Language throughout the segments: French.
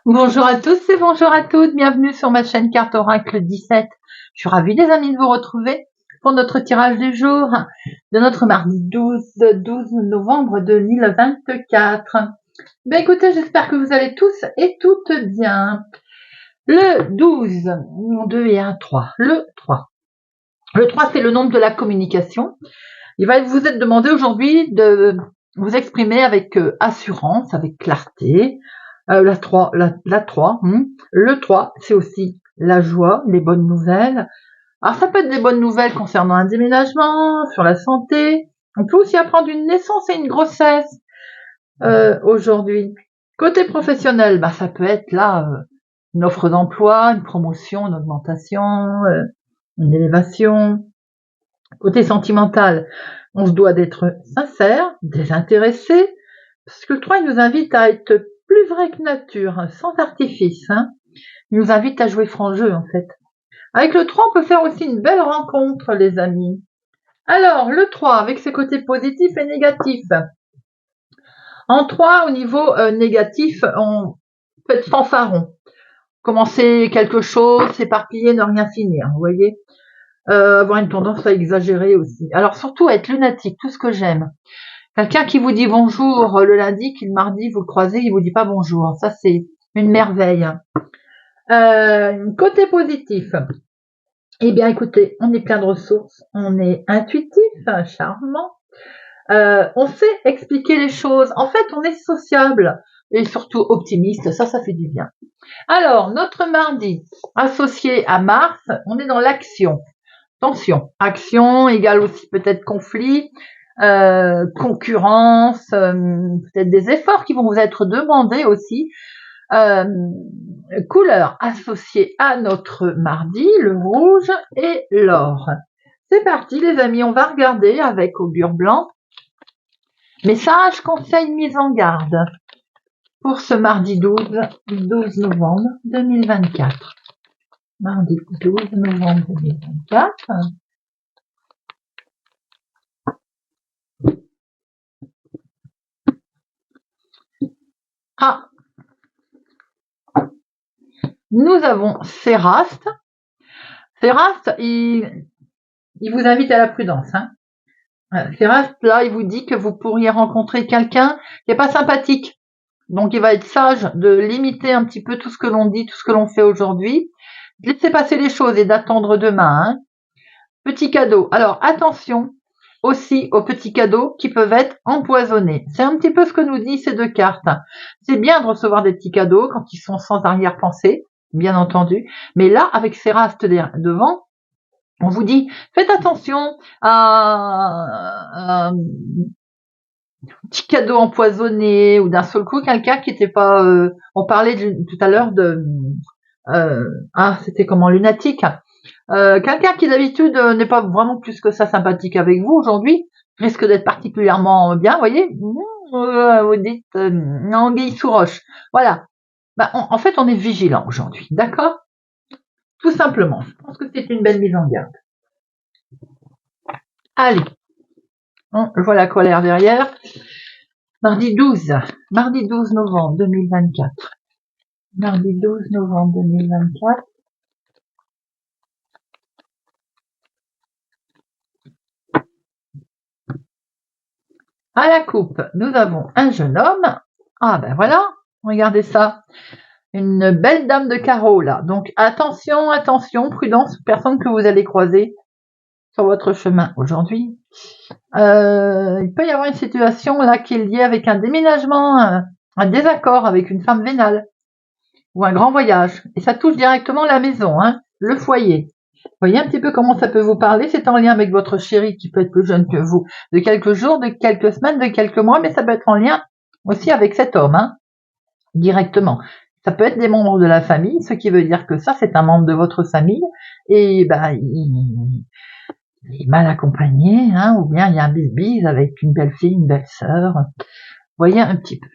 Bonjour à tous et bonjour à toutes, bienvenue sur ma chaîne Carte Oracle 17. Je suis ravie les amis de vous retrouver pour notre tirage du jour de notre mardi 12 novembre 2024. Ben écoutez, j'espère que vous allez tous et toutes bien. Le 12, 2 et 1, 3. Le 3. Le 3, c'est le nombre de la communication. Il va vous être demandé aujourd'hui de vous exprimer avec assurance, avec clarté. La 3, la 3. Le 3, c'est aussi la joie, les bonnes nouvelles. Alors ça peut être des bonnes nouvelles concernant un déménagement, sur la santé. On peut aussi apprendre une naissance et une grossesse aujourd'hui. Côté professionnel, ça peut être là une offre d'emploi, une promotion, une augmentation, une élévation. Côté sentimental, on se doit d'être sincère, désintéressé, parce que le 3, il nous invite à être plus vrai que nature, sans artifice. Il nous invite à jouer franc jeu, en fait. Avec le 3, on peut faire aussi une belle rencontre, les amis. Alors, le 3, avec ses côtés positifs et négatifs. En 3, au niveau négatif, on peut être fanfaron. Commencer quelque chose, s'éparpiller, ne rien finir, vous voyez. Avoir une tendance à exagérer aussi. Alors, surtout, être lunatique, tout ce que j'aime. Quelqu'un qui vous dit bonjour le lundi, qui le mardi vous le croisez, il vous dit pas bonjour. Ça, c'est une merveille. Côté positif. Eh bien, écoutez, on est plein de ressources, on est intuitif, charmant, on sait expliquer les choses. En fait, on est sociable et surtout optimiste. Ça fait du bien. Alors, notre mardi, associé à Mars, on est dans l'action. Attention, action égale aussi peut-être conflit, concurrence, peut-être des efforts qui vont vous être demandés aussi. Couleur associée à notre mardi, le rouge et l'or. C'est parti les amis, on va regarder avec augure blanc. Message, conseil, mise en garde pour ce mardi 12 novembre 2024. Mardi 12 novembre 2024. Ah, nous avons Séraste. Séraste, il vous invite à la prudence. Séraste, là, il vous dit que vous pourriez rencontrer quelqu'un qui n'est pas sympathique. Donc, il va être sage de limiter un petit peu tout ce que l'on dit, tout ce que l'on fait aujourd'hui, de laisser passer les choses et d'attendre demain. Petit cadeau. Alors, attention aussi aux petits cadeaux qui peuvent être empoisonnés. C'est un petit peu ce que nous disent ces deux cartes. C'est bien de recevoir des petits cadeaux quand ils sont sans arrière-pensée, bien entendu. Mais là, avec ces rastes devant, on vous dit, faites attention à un petit cadeau empoisonné ou d'un seul coup quelqu'un qui n'était pas... on parlait tout à l'heure de... c'était comment, lunatique. Quelqu'un qui d'habitude n'est pas vraiment plus que ça sympathique avec vous aujourd'hui risque d'être particulièrement bien, vous voyez. Vous dites anguille sous roche. Voilà. En fait, on est vigilant aujourd'hui, d'accord? Tout simplement. Je pense que c'est une belle mise en garde. Allez, je vois la colère derrière. Mardi 12 novembre 2024. Mardi 12 novembre 2024. À la coupe, nous avons un jeune homme. Ah ben voilà, regardez ça. Une belle dame de carreau là. Donc attention, attention, prudence, personne que vous allez croiser sur votre chemin aujourd'hui. Il peut y avoir une situation là qui est liée avec un déménagement, un désaccord avec une femme vénale ou un grand voyage. Et ça touche directement la maison, le foyer. Vous voyez un petit peu comment ça peut vous parler. C'est en lien avec votre chéri qui peut être plus jeune que vous, de quelques jours, de quelques semaines, de quelques mois, mais ça peut être en lien aussi avec cet homme, directement. Ça peut être des membres de la famille, ce qui veut dire que ça, c'est un membre de votre famille, et il est mal accompagné, ou bien il y a un bisbise avec une belle fille, une belle sœur. Vous voyez un petit peu.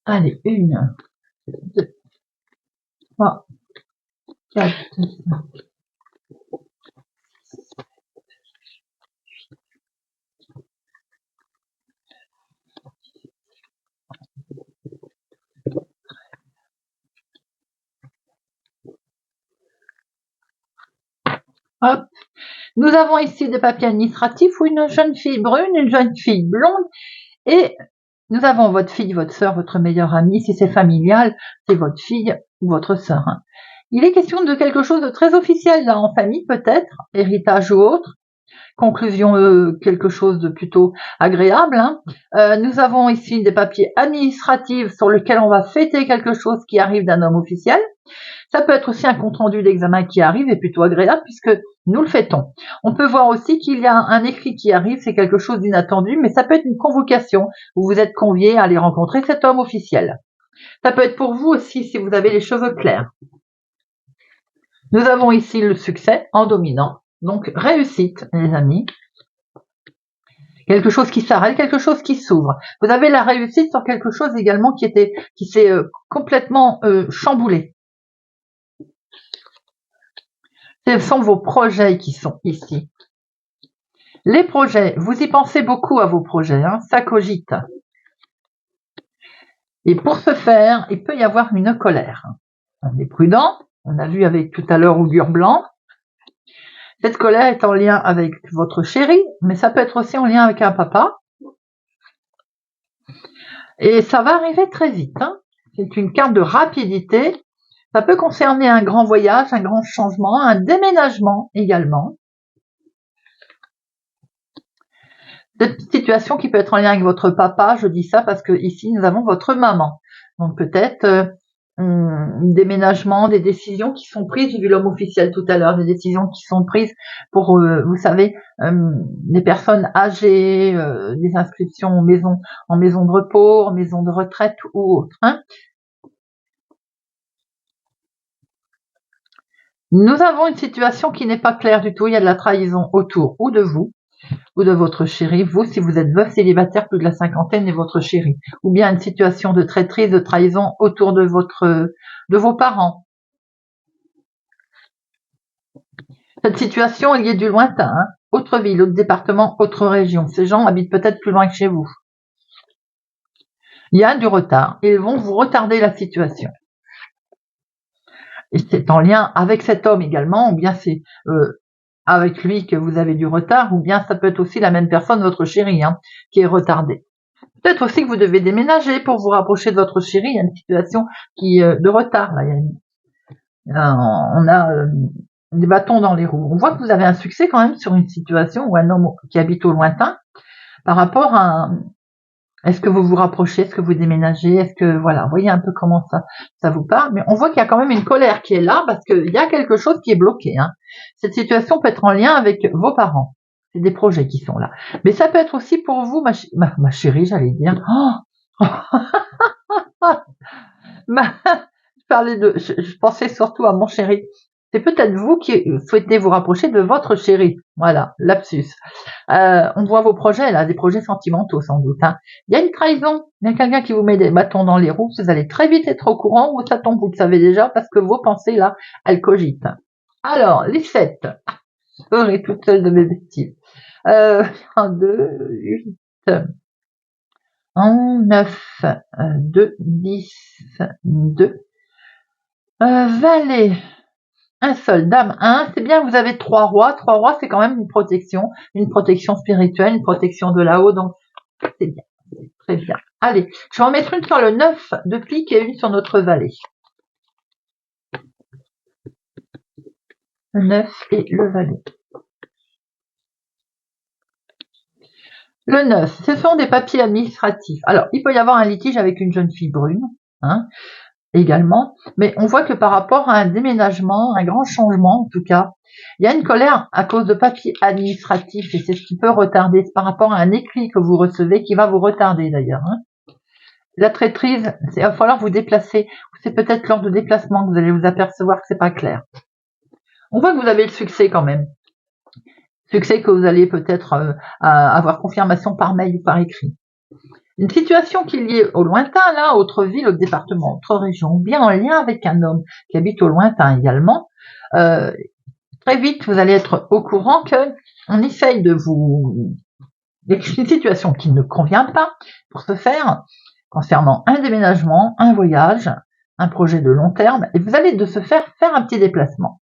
Allez, 1, 2, 3, 4, 5, Hop. Nous avons ici des papiers administratifs où une jeune fille brune, une jeune fille blonde, et nous avons votre fille, votre sœur, votre meilleure amie. Si c'est familial, c'est votre fille ou votre sœur. Il est question de quelque chose de très officiel là, en famille peut-être, héritage ou autre. Conclusion, quelque chose de plutôt agréable. Nous avons ici des papiers administratifs sur lesquels on va fêter quelque chose qui arrive d'un homme officiel. Ça peut être aussi un compte-rendu d'examen qui arrive et plutôt agréable puisque nous le fêtons. On peut voir aussi qu'il y a un écrit qui arrive, c'est quelque chose d'inattendu, mais ça peut être une convocation où vous êtes convié à aller rencontrer cet homme officiel. Ça peut être pour vous aussi si vous avez les cheveux clairs. Nous avons ici le succès en dominant, donc réussite les amis. Quelque chose qui s'arrête, quelque chose qui s'ouvre. Vous avez la réussite sur quelque chose également qui s'est complètement chamboulé. Ce sont vos projets qui sont ici. Les projets, vous y pensez beaucoup à vos projets, ça cogite. Et pour ce faire, il peut y avoir une colère. On est prudent, on a vu avec tout à l'heure augure blanc. Cette colère est en lien avec votre chéri, mais ça peut être aussi en lien avec un papa. Et ça va arriver très vite. C'est une carte de rapidité. Ça peut concerner un grand voyage, un grand changement, un déménagement également. Cette situation qui peut être en lien avec votre papa, je dis ça parce que ici nous avons votre maman. Donc peut-être déménagement, des décisions qui sont prises, j'ai vu l'homme officiel tout à l'heure, des décisions qui sont prises pour, vous savez, des personnes âgées, des inscriptions en maison de repos, en maison de retraite ou autre. Nous avons une situation qui n'est pas claire du tout, il y a de la trahison autour ou de vous, ou de votre chéri, vous si vous êtes veuf célibataire plus de la cinquantaine et votre chéri, ou bien une situation de traîtrise, de trahison autour de vos parents. Cette situation est liée du lointain, autre ville, autre département, autre région. Ces gens habitent peut-être plus loin que chez vous. Il y a du retard, ils vont vous retarder la situation. Et c'est en lien avec cet homme également, ou bien c'est avec lui que vous avez du retard, ou bien ça peut être aussi la même personne, votre chéri, qui est retardé. Peut-être aussi que vous devez déménager pour vous rapprocher de votre chéri. Il y a une situation de retard. Là. On a des bâtons dans les roues. On voit que vous avez un succès quand même sur une situation où un homme qui habite au lointain, par rapport à est-ce que vous vous rapprochez, est-ce que vous déménagez, est-ce que voilà, voyez un peu comment ça vous parle. Mais on voit qu'il y a quand même une colère qui est là parce qu'il y a quelque chose qui est bloqué. Cette situation peut être en lien avec vos parents. C'est des projets qui sont là. Mais ça peut être aussi pour vous, ma chérie, j'allais dire. Je pensais surtout à mon chéri. C'est peut-être vous qui souhaitez vous rapprocher de votre chéri. Voilà, lapsus. On voit vos projets là, des projets sentimentaux sans doute. Il y a une trahison, il y a quelqu'un qui vous met des bâtons dans les roues. Vous allez très vite être au courant où ça tombe, vous le savez déjà parce que vos pensées là, elles cogitent. Alors, les 7. Je serai toute seule de mes bêtises. 1, 2, 8, 9, 2, 10, 2. Valet, un seul, dame, 1, c'est bien, vous avez 3 rois. 3 rois, c'est quand même une protection spirituelle, une protection de là-haut, donc c'est bien, c'est très bien. Allez, je vais en mettre une sur le 9 de pique et une sur notre valet. Le 9 et le valet. Le 9, ce sont des papiers administratifs. Alors, il peut y avoir un litige avec une jeune fille brune, également, mais on voit que par rapport à un déménagement, un grand changement en tout cas, il y a une colère à cause de papiers administratifs et c'est ce qui peut retarder, c'est par rapport à un écrit que vous recevez qui va vous retarder d'ailleurs. La traîtrise, il va falloir vous déplacer, c'est peut-être lors de déplacement que vous allez vous apercevoir que c'est pas clair. On voit que vous avez le succès quand même. Succès que vous allez peut-être avoir confirmation par mail ou par écrit. Une situation qui est liée au lointain, là, autre ville, autre département, autre région, ou bien en lien avec un homme qui habite au lointain également, très vite, vous allez être au courant qu'on essaye de vous... Il y a une situation qui ne convient pas pour ce faire, concernant un déménagement, un voyage, un projet de long terme, et vous allez de se faire un petit déplacement.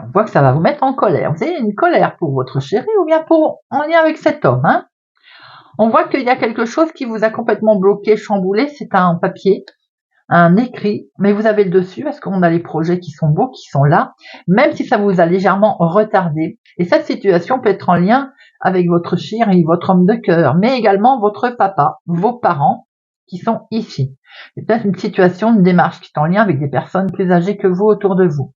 On voit que ça va vous mettre en colère. Vous avez une colère pour votre chéri ou bien en lien avec cet homme. Hein. On voit qu'il y a quelque chose qui vous a complètement bloqué, chamboulé. C'est un papier, un écrit, mais vous avez le dessus parce qu'on a les projets qui sont beaux, qui sont là, même si ça vous a légèrement retardé. Et cette situation peut être en lien avec votre chéri, votre homme de cœur, mais également votre papa, vos parents qui sont ici. C'est peut-être une situation, une démarche qui est en lien avec des personnes plus âgées que vous autour de vous.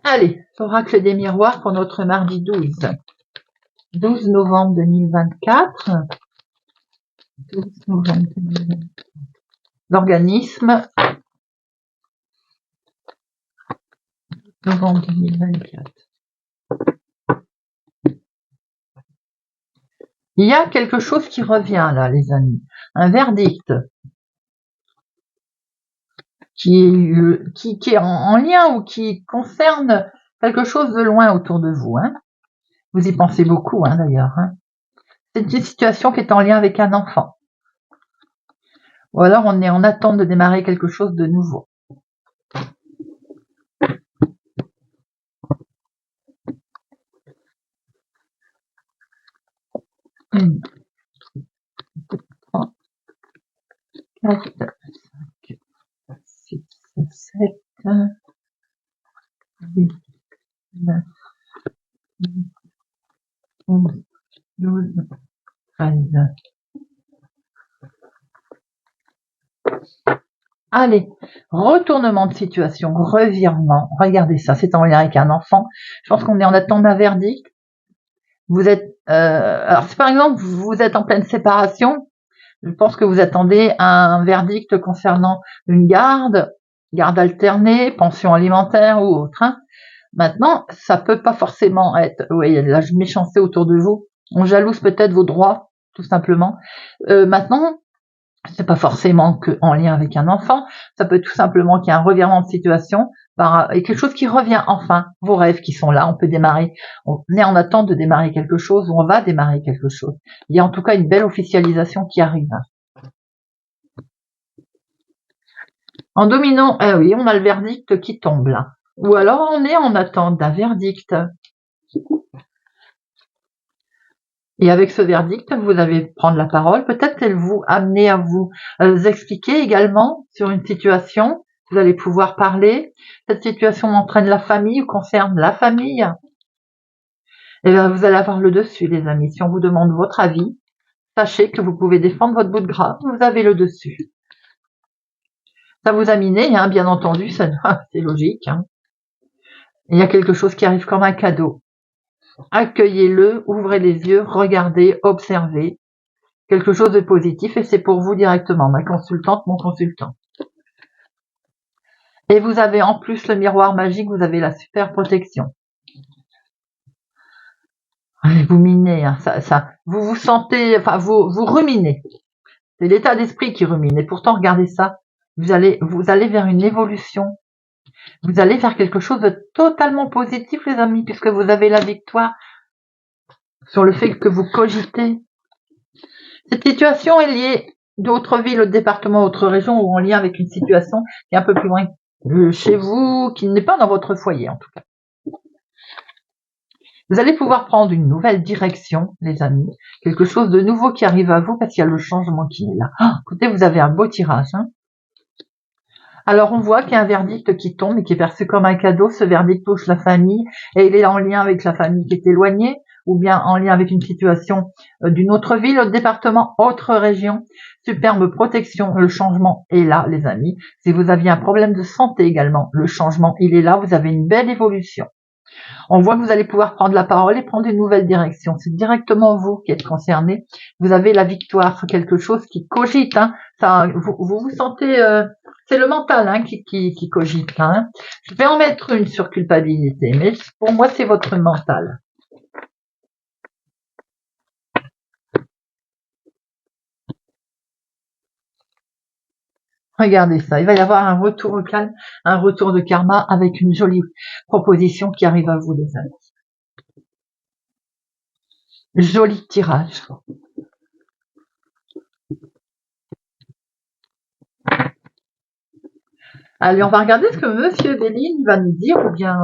Allez, l'oracle des miroirs pour notre mardi 12 novembre 2024. 12 novembre 2024. L'organisme. Novembre 2024. Il y a quelque chose qui revient là, les amis. Un verdict qui est en lien ou qui concerne quelque chose de loin autour de vous. Hein. Vous y pensez beaucoup, hein, d'ailleurs. Hein. C'est une situation qui est en lien avec un enfant. Ou alors on est en attente de démarrer quelque chose de nouveau. Une, 3, 4, 5, 6, 7, 8, 9, 11, 12, 13. Allez, retournement de situation, revirement. Regardez ça, c'est en lien avec un enfant. Je pense qu'on est en attente d'un verdict. Vous êtes, alors si par exemple vous êtes en pleine séparation, je pense que vous attendez un verdict concernant une garde alternée, pension alimentaire ou autre. Hein. Maintenant, ça peut pas forcément être, oui, il y a de la méchanceté autour de vous. On jalouse peut-être vos droits, tout simplement. Maintenant, c'est pas forcément que en lien avec un enfant. Ça peut être tout simplement qu'il y a un revirement de situation et quelque chose qui revient enfin. Vos rêves qui sont là, on peut démarrer. On est en attente de démarrer quelque chose ou on va démarrer quelque chose. Il y a en tout cas une belle officialisation qui arrive. En dominant, oui, on a le verdict qui tombe là. Ou alors on est en attente d'un verdict. Et avec ce verdict, vous allez prendre la parole. Peut-être qu'elle vous amener à vous expliquer également sur une situation. Vous allez pouvoir parler. Cette situation entraîne la famille ou concerne la famille. Et bien, vous allez avoir le dessus, les amis. Si on vous demande votre avis, sachez que vous pouvez défendre votre bout de gras. Vous avez le dessus. Ça vous a miné, hein, bien entendu. C'est logique. Hein. Il y a quelque chose qui arrive comme un cadeau. Accueillez-le, ouvrez les yeux, regardez, observez. Quelque chose de positif et c'est pour vous directement, ma consultante, mon consultant. Et vous avez en plus le miroir magique, vous avez la super protection. Vous minez, hein, vous vous sentez, enfin vous ruminez. C'est l'état d'esprit qui rumine. Et pourtant, regardez ça, vous allez vers une évolution. Vous allez vers quelque chose de totalement positif, les amis, puisque vous avez la victoire sur le fait que vous cogitez. Cette situation est liée d'autres villes, autres départements, autres régions ou en lien avec une situation qui est un peu plus loin chez vous, qui n'est pas dans votre foyer en tout cas. Vous allez pouvoir prendre une nouvelle direction, les amis, quelque chose de nouveau qui arrive à vous parce qu'il y a le changement qui est là. Ah, écoutez, vous avez un beau tirage. Hein. Alors on voit qu'il y a un verdict qui tombe et qui est perçu comme un cadeau. Ce verdict touche la famille et il est en lien avec la famille qui est éloignée ou bien en lien avec une situation d'une autre ville, autre département, autre région. Superbe protection, le changement est là, les amis. Si vous aviez un problème de santé également, le changement, il est là, vous avez une belle évolution. On voit que vous allez pouvoir prendre la parole et prendre une nouvelle direction. C'est directement vous qui êtes concerné. Vous avez la victoire sur quelque chose qui cogite. Hein. Ça, vous sentez... c'est le mental hein, qui cogite. Hein. Je vais en mettre une sur culpabilité, mais pour moi, c'est votre mental. Regardez ça, il va y avoir un retour au calme, un retour de karma avec une jolie proposition qui arrive à vous, les amis. Joli tirage. Allez, on va regarder ce que Monsieur Béline va nous dire, ou bien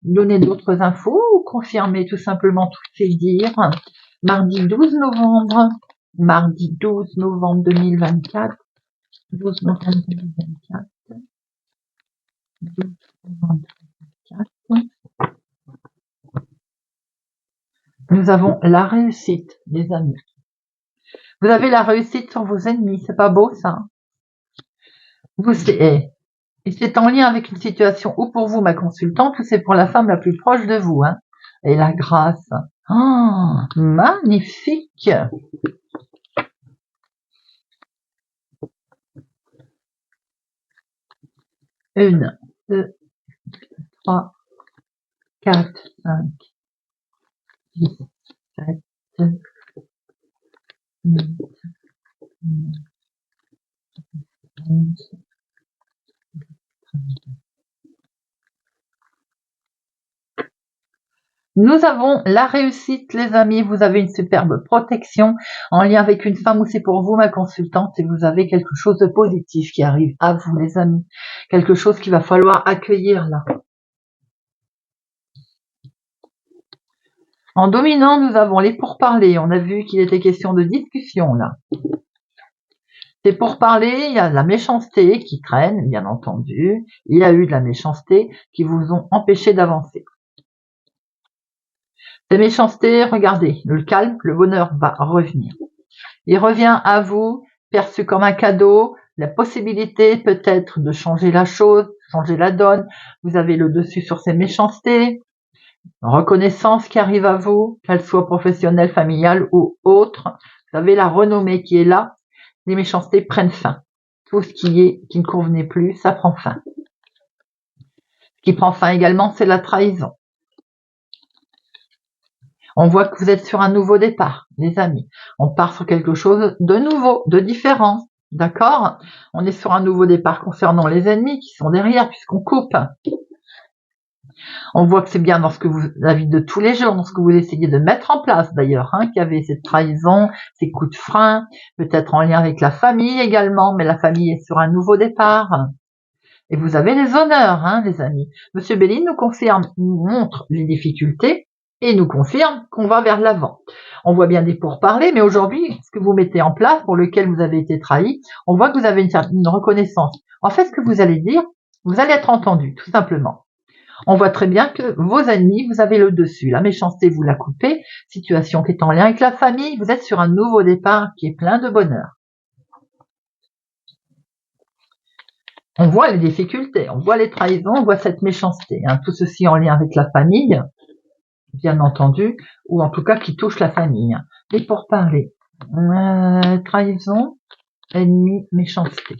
donner d'autres infos, ou confirmer tout simplement tous ces dires. Mardi 12 novembre, mardi 12 novembre 2024, 12 novembre 2024, 12 novembre 2024. Nous avons la réussite, les amis. Vous avez la réussite sur vos ennemis, c'est pas beau ça? Et c'est en lien avec une situation ou pour vous, ma consultante, ou c'est pour la femme la plus proche de vous, hein. Et la grâce. Oh, magnifique. 1, 2, 3, 4, 5, 6, 7, 8, 9, 11, 12. Nous avons la réussite, les amis. Vous avez une superbe protection en lien avec une femme ou c'est pour vous, ma consultante, et vous avez quelque chose de positif qui arrive à vous, les amis. Quelque chose qu'il va falloir accueillir là. En dominant, nous avons les pourparlers. On a vu qu'il était question de discussion là. C'est pourparlers, il y a de la méchanceté qui traîne, bien entendu. Il y a eu de la méchanceté qui vous ont empêché d'avancer. Ces méchancetés, regardez, le calme, le bonheur va revenir. Il revient à vous, perçu comme un cadeau, la possibilité peut-être de changer la chose, changer la donne. Vous avez le dessus sur ces méchancetés. Reconnaissance qui arrive à vous, qu'elle soit professionnelle, familiale ou autre. Vous avez la renommée qui est là. Les méchancetés prennent fin. Tout ce qui ne convenait plus, ça prend fin. Ce qui prend fin également, c'est la trahison. On voit que vous êtes sur un nouveau départ, les amis. On part sur quelque chose de nouveau, de différent. D'accord? On est sur un nouveau départ concernant les ennemis qui sont derrière, puisqu'on coupe. On voit que c'est bien dans ce que la vie de tous les jours, dans ce que vous essayez de mettre en place d'ailleurs, hein, qu'il y avait cette trahison, ces coups de frein, peut-être en lien avec la famille également, mais la famille est sur un nouveau départ. Et vous avez les honneurs, hein, les amis. Monsieur Béline nous montre les difficultés et nous confirme qu'on va vers l'avant. On voit bien des pourparlers, mais aujourd'hui, ce que vous mettez en place, pour lequel vous avez été trahi, on voit que vous avez une reconnaissance. En fait, ce que vous allez dire, vous allez être entendu, tout simplement. On voit très bien que vos ennemis, vous avez le dessus. La méchanceté, vous la coupez. Situation qui est en lien avec la famille. Vous êtes sur un nouveau départ qui est plein de bonheur. On voit les difficultés, on voit les trahisons, on voit cette méchanceté. Hein. Tout ceci en lien avec la famille, bien entendu, ou en tout cas qui touche la famille. Et pour parler, trahison, ennemi, méchanceté.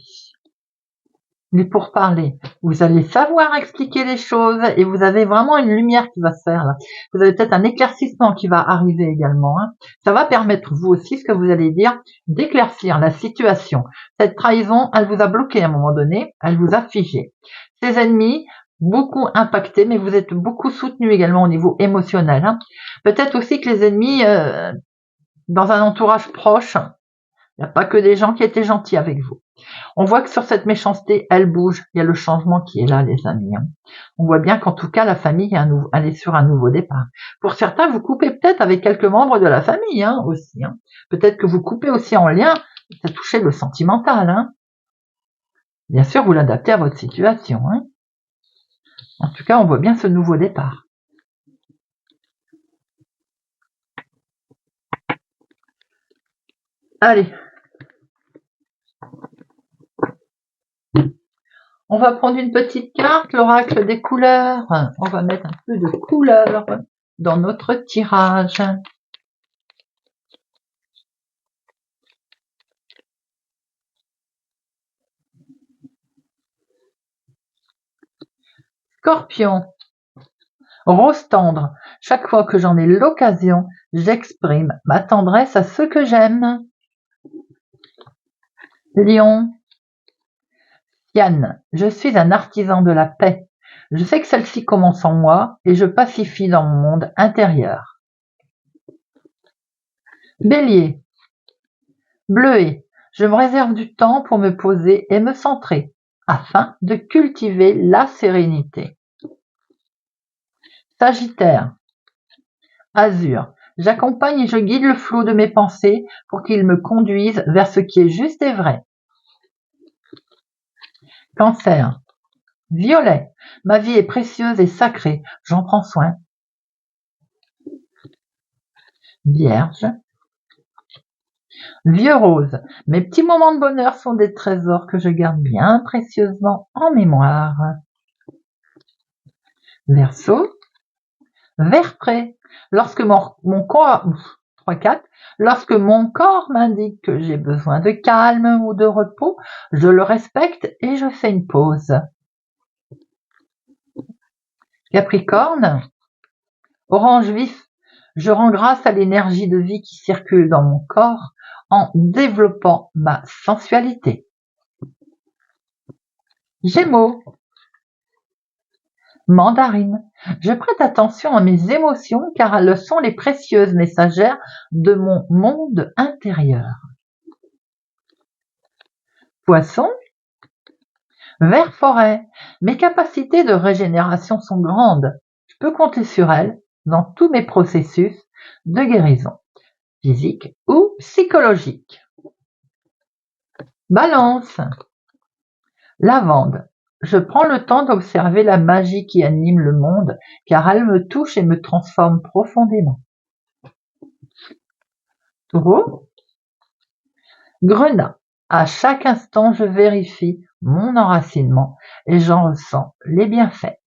Mais pour parler, vous allez savoir expliquer les choses et vous avez vraiment une lumière qui va se faire là. Vous avez peut-être un éclaircissement qui va arriver également. Hein. Ça va permettre, vous aussi, ce que vous allez dire, d'éclaircir la situation. Cette trahison, elle vous a bloqué à un moment donné, elle vous a figé. Ces ennemis, beaucoup impactés, mais vous êtes beaucoup soutenu également au niveau émotionnel. Hein. Peut-être aussi que les ennemis, dans un entourage proche, il n'y a pas que des gens qui étaient gentils avec vous. On voit que sur cette méchanceté, elle bouge. Il y a le changement qui est là, les amis. Hein. On voit bien qu'en tout cas, la famille elle est sur un nouveau départ. Pour certains, vous coupez peut-être avec quelques membres de la famille hein, aussi. Hein. Peut-être que vous coupez aussi en lien. Ça touchait le sentimental. Hein. Bien sûr, vous l'adaptez à votre situation. Hein. En tout cas, on voit bien ce nouveau départ. Allez. On va prendre une petite carte, l'oracle des couleurs. On va mettre un peu de couleur dans notre tirage. Scorpion. Rose tendre. Chaque fois que j'en ai l'occasion, j'exprime ma tendresse à ceux que j'aime. Lion. Yann, je suis un artisan de la paix. Je sais que celle-ci commence en moi et je pacifie dans mon monde intérieur. Bélier. Bleuet, je me réserve du temps pour me poser et me centrer. afin de cultiver la sérénité. Sagittaire, azur, j'accompagne et je guide le flot de mes pensées pour qu'il me conduise vers ce qui est juste et vrai. Cancer, violet, ma vie est précieuse et sacrée, j'en prends soin. Vierge, vieux rose, mes petits moments de bonheur sont des trésors que je garde bien précieusement en mémoire. Verseau, vert frais, lorsque mon corps, 3-4, lorsque mon corps m'indique que j'ai besoin de calme ou de repos, je le respecte et je fais une pause. Capricorne, orange vif, je rends grâce à l'énergie de vie qui circule dans mon corps en développant ma sensualité. Gémeaux, mandarine, je prête attention à mes émotions car elles sont les précieuses messagères de mon monde intérieur. Poisson, vert forêt, mes capacités de régénération sont grandes. Je peux compter sur elles dans tous mes processus de guérison, physique ou psychologique. Balance, lavande, je prends le temps d'observer la magie qui anime le monde car elle me touche et me transforme profondément. Taureau, grenat, à chaque instant je vérifie mon enracinement et j'en ressens les bienfaits.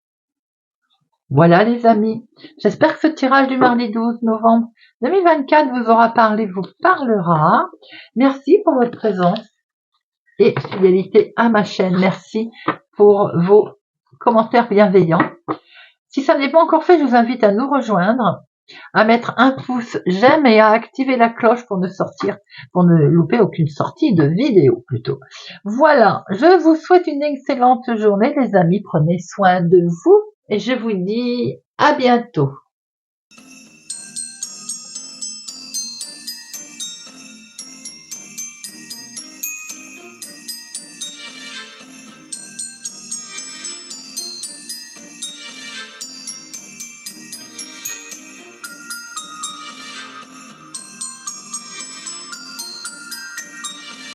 Voilà les amis, j'espère que ce tirage du mardi 12 novembre 2024 vous aura parlé, vous parlera. Merci pour votre présence et fidélité à ma chaîne. Merci pour vos commentaires bienveillants. Si ça n'est pas encore fait, je vous invite à nous rejoindre, à mettre un pouce j'aime et à activer la cloche pour ne louper aucune sortie de vidéo plutôt. Voilà, je vous souhaite une excellente journée les amis, prenez soin de vous et je vous dis à bientôt.